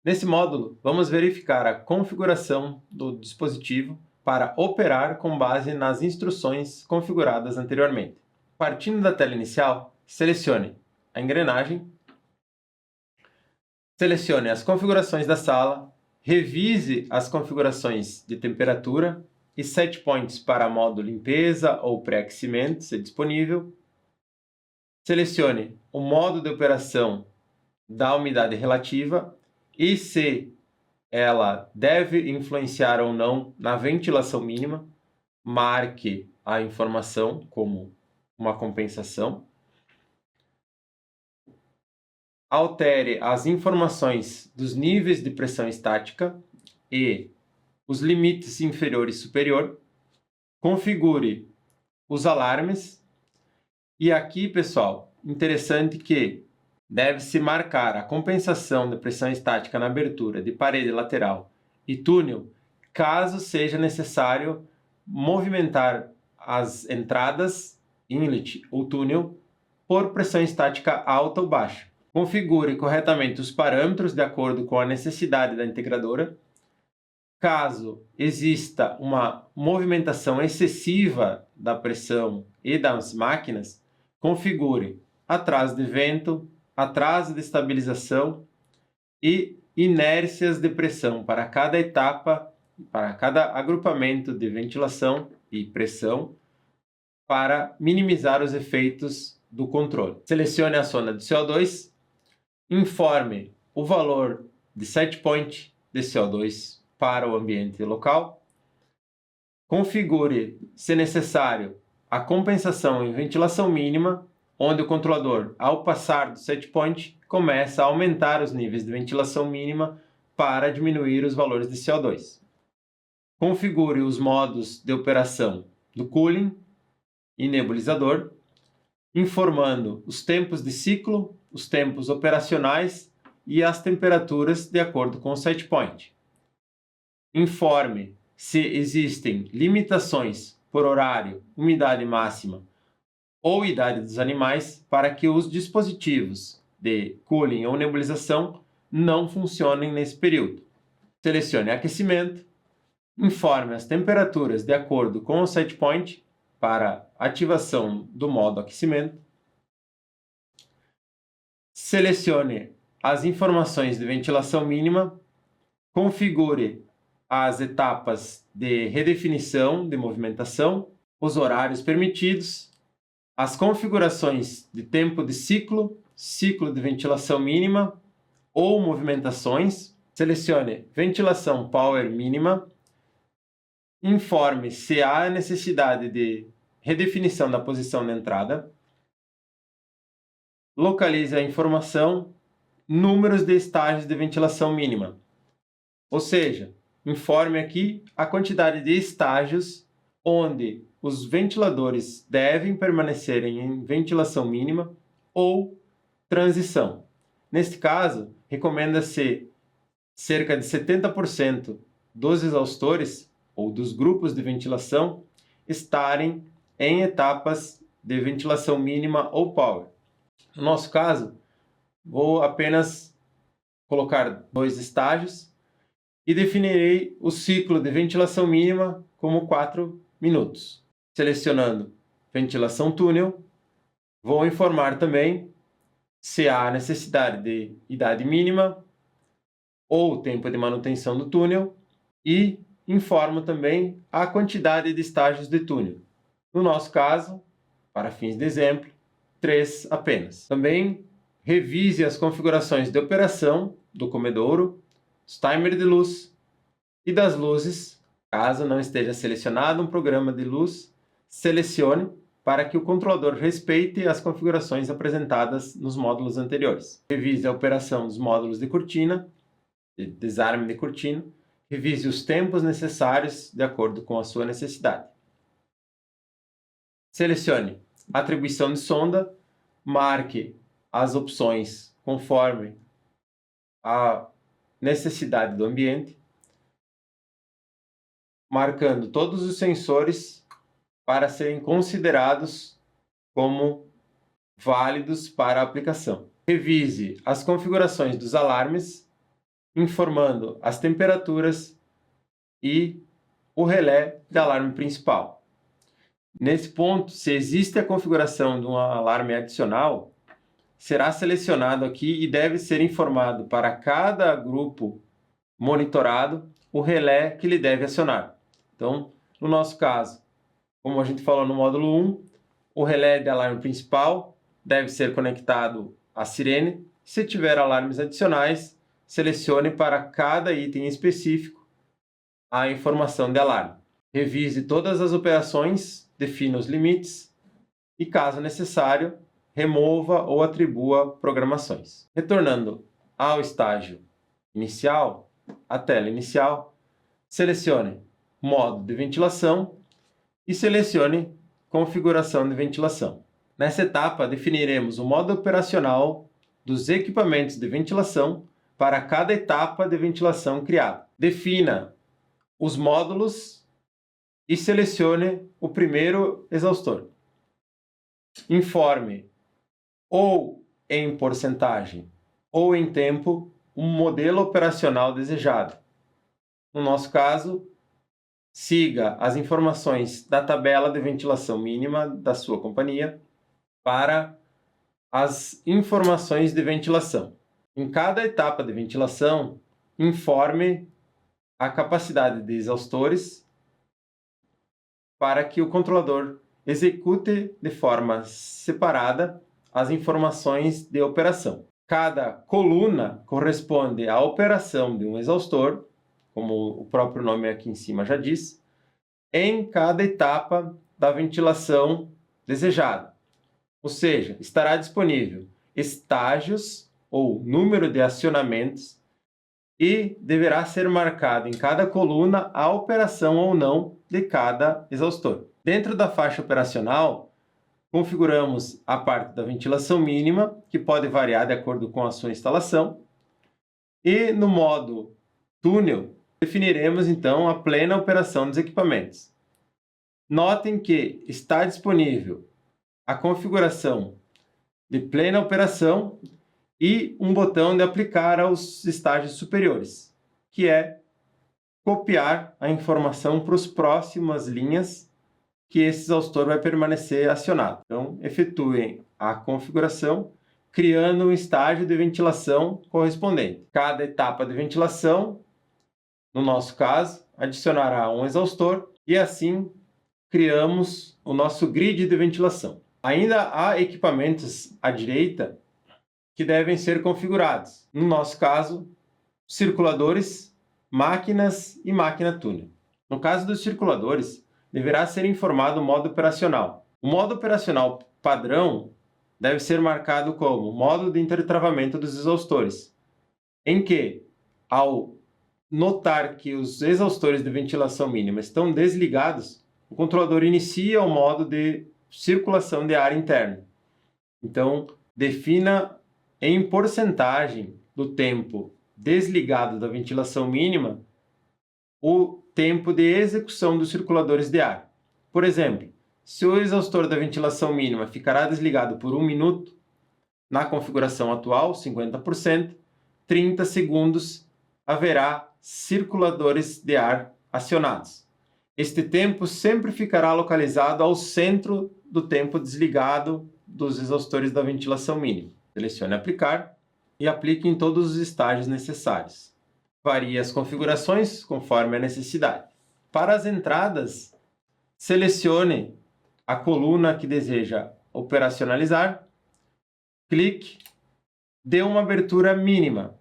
Nesse módulo, vamos verificar a configuração do dispositivo para operar com base nas instruções configuradas anteriormente. Partindo da tela inicial, selecione a engrenagem, selecione as configurações da sala, revise as configurações de temperatura e set points para modo limpeza ou pré-aquecimento, se disponível. Selecione o modo de operação da umidade relativa e se ela deve influenciar ou não na ventilação mínima, marque a informação como uma compensação. Altere as informações dos níveis de pressão estática e os limites inferior e superior. Configure os alarmes. E aqui, pessoal, interessante que deve-se marcar a compensação da pressão estática na abertura de parede lateral e túnel, caso seja necessário movimentar as entradas, inlet ou túnel, por pressão estática alta ou baixa. Configure corretamente os parâmetros de acordo com a necessidade da integradora. Caso exista uma movimentação excessiva da pressão e das máquinas, configure atraso de vento, atraso de estabilização e inércias de pressão para cada etapa, para cada agrupamento de ventilação e pressão, para minimizar os efeitos do controle. Selecione a sonda de CO2, informe o valor de set point de CO2 para o ambiente local, configure, se necessário, a compensação em ventilação mínima, onde o controlador, ao passar do set point, começa a aumentar os níveis de ventilação mínima para diminuir os valores de CO2. Configure os modos de operação do cooling e nebulizador, informando os tempos de ciclo, os tempos operacionais e as temperaturas de acordo com o set point. Informe se existem limitações por horário, umidade máxima ou idade dos animais para que os dispositivos de cooling ou nebulização não funcionem nesse período. Selecione aquecimento, informe as temperaturas de acordo com o set point para ativação do modo aquecimento. Selecione as informações de ventilação mínima, configure as etapas de redefinição de movimentação, os horários permitidos, as configurações de tempo de ciclo, ciclo de ventilação mínima ou movimentações. Selecione ventilação power mínima. Informe se há necessidade de redefinição da posição de entrada. Localize a informação, números de estágios de ventilação mínima. Ou seja, informe aqui a quantidade de estágios onde os ventiladores devem permanecer em ventilação mínima ou transição. Neste caso, recomenda-se cerca de 70% dos exaustores ou dos grupos de ventilação estarem em etapas de ventilação mínima ou power. No nosso caso, vou apenas colocar 2 estágios e definirei o ciclo de ventilação mínima como 4 minutos. Selecionando ventilação túnel, vou informar também se há necessidade de idade mínima ou tempo de manutenção do túnel e informo também a quantidade de estágios de túnel. No nosso caso, para fins de exemplo, 3 apenas. Também revise as configurações de operação do comedouro, os timers de luz e das luzes. Caso não esteja selecionado um programa de luz, selecione para que o controlador respeite as configurações apresentadas nos módulos anteriores. Revise a operação dos módulos de cortina, de desarme de cortina. Revise os tempos necessários de acordo com a sua necessidade. Selecione atribuição de sonda, marque as opções conforme a necessidade do ambiente, marcando todos os sensores para serem considerados como válidos para a aplicação. Revise as configurações dos alarmes informando as temperaturas e o relé de alarme principal. Nesse ponto, se existe a configuração de um alarme adicional, será selecionado aqui e deve ser informado para cada grupo monitorado o relé que ele deve acionar. Então, no nosso caso, como a gente falou no módulo 1, o relé de alarme principal deve ser conectado à sirene. Se tiver alarmes adicionais, selecione para cada item específico a informação de alarme. Revise todas as operações, defina os limites e, caso necessário, remova ou atribua programações. Retornando ao estágio inicial, a tela inicial, selecione modo de ventilação e selecione configuração de ventilação. Nessa etapa, definiremos o modo operacional dos equipamentos de ventilação para cada etapa de ventilação criada. Defina os módulos e selecione o primeiro exaustor. Informe ou em porcentagem ou em tempo o modelo operacional desejado. No nosso caso, siga as informações da tabela de ventilação mínima da sua companhia para as informações de ventilação. Em cada etapa de ventilação, informe a capacidade de exaustores para que o controlador execute de forma separada as informações de operação. Cada coluna corresponde à operação de um exaustor, como o próprio nome aqui em cima já diz, em cada etapa da ventilação desejada. Ou seja, estará disponível estágios ou número de acionamentos e deverá ser marcado em cada coluna a operação ou não de cada exaustor. Dentro da faixa operacional, configuramos a parte da ventilação mínima, que pode variar de acordo com a sua instalação, e no modo túnel, definiremos então a plena operação dos equipamentos. Notem que está disponível a configuração de plena operação e um botão de aplicar aos estágios superiores, que é copiar a informação para as próximas linhas que esse exaustor vai permanecer acionado. Então, efetuem a configuração, criando um estágio de ventilação correspondente. Cada etapa de ventilação, no nosso caso, adicionará um exaustor e assim criamos o nosso grid de ventilação. Ainda há equipamentos à direita que devem ser configurados. No nosso caso, circuladores, máquinas e máquina túnel. No caso dos circuladores, deverá ser informado o modo operacional. O modo operacional padrão deve ser marcado como modo de intertravamento dos exaustores, em que, ao notar que os exaustores de ventilação mínima estão desligados, o controlador inicia o modo de circulação de ar interno. Então, defina em porcentagem do tempo desligado da ventilação mínima o tempo de execução dos circuladores de ar. Por exemplo, se o exaustor da ventilação mínima ficará desligado por 1 minuto, na configuração atual, 50%, 30 segundos haverá circuladores de ar acionados. Este tempo sempre ficará localizado ao centro do tempo desligado dos exaustores da ventilação mínima. Selecione aplicar e aplique em todos os estágios necessários. Varie as configurações conforme a necessidade. Para as entradas, selecione a coluna que deseja operacionalizar, clique, dê uma abertura mínima.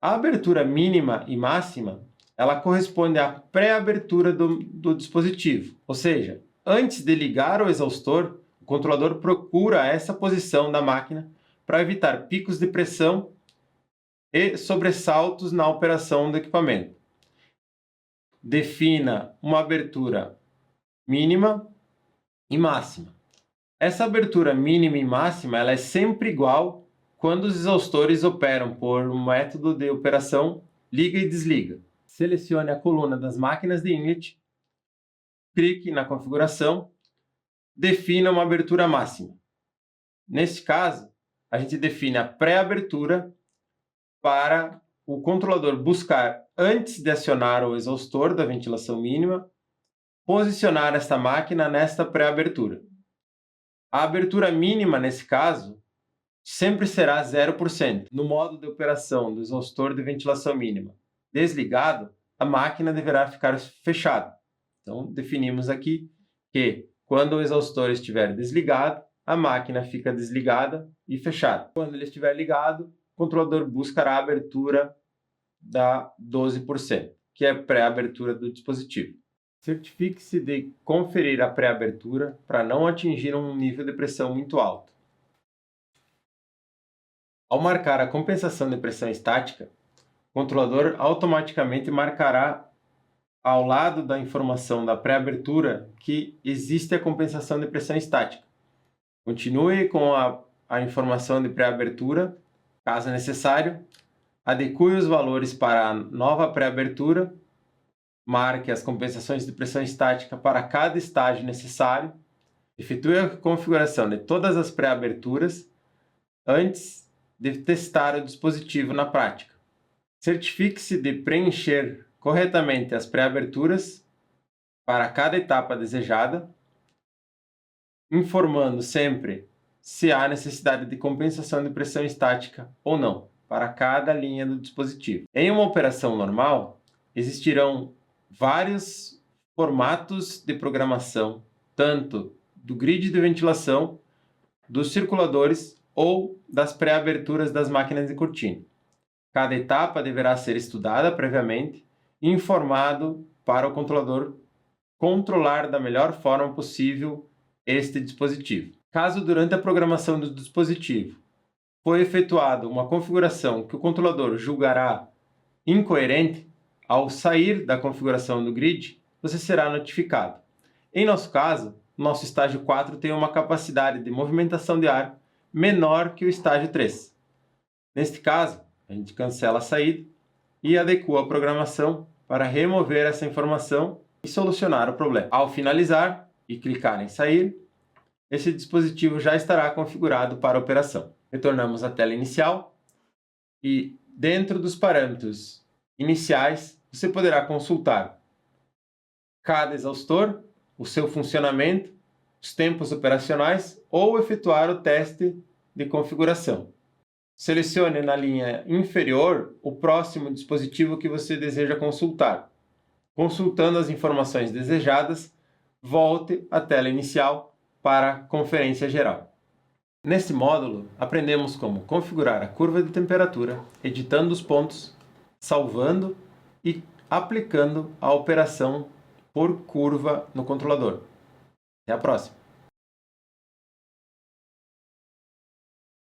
A abertura mínima e máxima, ela corresponde à pré-abertura do dispositivo. Ou seja, antes de ligar o exaustor, o controlador procura essa posição da máquina para evitar picos de pressão e sobressaltos na operação do equipamento. Defina uma abertura mínima e máxima. Essa abertura mínima e máxima ela é sempre igual quando os exaustores operam por um método de operação liga e desliga. Selecione a coluna das máquinas de inlet, clique na configuração, defina uma abertura máxima. Neste caso, a gente define a pré-abertura para o controlador buscar, antes de acionar o exaustor da ventilação mínima, posicionar esta máquina nesta pré-abertura. A abertura mínima, nesse caso, sempre será 0%. No modo de operação do exaustor de ventilação mínima desligado, a máquina deverá ficar fechada. Então, definimos aqui que, quando o exaustor estiver desligado, a máquina fica desligada e fechada. Quando ele estiver ligado, o controlador buscará a abertura da 12%, que é a pré-abertura do dispositivo. Certifique-se de conferir a pré-abertura para não atingir um nível de pressão muito alto. Ao marcar a compensação de pressão estática, o controlador automaticamente marcará ao lado da informação da pré-abertura que existe a compensação de pressão estática. Continue com a informação de pré-abertura, caso necessário, adeque os valores para a nova pré-abertura, marque as compensações de pressão estática para cada estágio necessário, efetue a configuração de todas as pré-aberturas antes de testar o dispositivo na prática. Certifique-se de preencher corretamente as pré-aberturas para cada etapa desejada, informando sempre se há necessidade de compensação de pressão estática ou não, para cada linha do dispositivo. Em uma operação normal, existirão vários formatos de programação, tanto do grid de ventilação, dos circuladores ou das pré-aberturas das máquinas de cortina. Cada etapa deverá ser estudada previamente e informado para o controlador controlar da melhor forma possível este dispositivo. Caso durante a programação do dispositivo foi efetuada uma configuração que o controlador julgará incoerente, ao sair da configuração do grid, você será notificado. Em nosso caso, nosso estágio 4 tem uma capacidade de movimentação de ar menor que o estágio 3. Neste caso, a gente cancela a saída e adequa a programação para remover essa informação e solucionar o problema. Ao finalizar e clicar em sair, esse dispositivo já estará configurado para a operação. Retornamos à tela inicial e, dentro dos parâmetros iniciais, você poderá consultar cada exaustor, o seu funcionamento, os tempos operacionais ou efetuar o teste de configuração. Selecione na linha inferior o próximo dispositivo que você deseja consultar. Consultando as informações desejadas, volte à tela inicial para a conferência geral. Nesse módulo, aprendemos como configurar a curva de temperatura, editando os pontos, salvando e aplicando a operação por curva no controlador. Até a próxima!